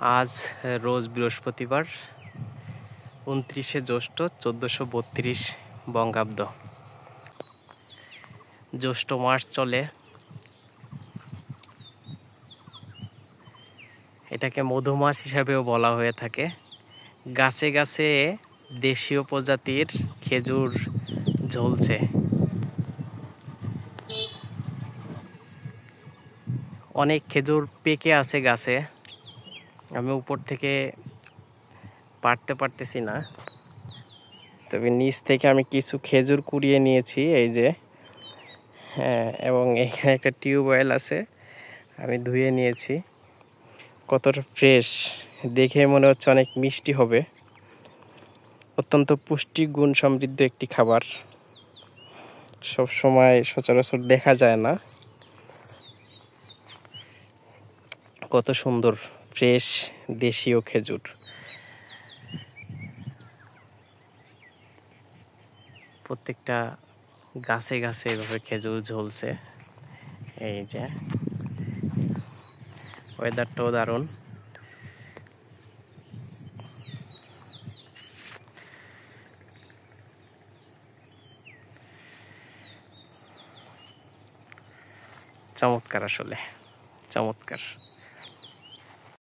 আজ রোজ বৃহস্পতিবার 29শে জ্যৈষ্ঠ 1432 বঙ্গাব্দ। জ্যৈষ্ঠ মাস চলে। এটাকে মধুমাস হিসাবেও বলা হয়ে থাকে। গাছে গাছে দেশীয় প্রজাতির খেজুর ঝলছে। অনেক খেজুর পেকে আছে গাছে। আমি উপর থেকে পারতেছি না, তবে নিচ থেকে আমি কিছু খেজুর কুড়িয়ে নিয়েছি, এই যে। হ্যাঁ, এবং এখানে একটা টিউবওয়েল আছে, আমি ধুয়ে নিয়েছি। কতটা ফ্রেশ দেখে মনে হচ্ছে অনেক মিষ্টি হবে। অত্যন্ত পুষ্টি গুণ সমৃদ্ধ একটি খাবার, সব সময় সচরাচর দেখা যায় না। কত সুন্দর ফ্রেশ দেশীয় খেজুর। প্রত্যেকটা গাছে গাছে এভাবে খেজুর ঝলছে। এই যে ওয়েদারটাও দারুণ। চমৎকার, আসলে চমৎকার।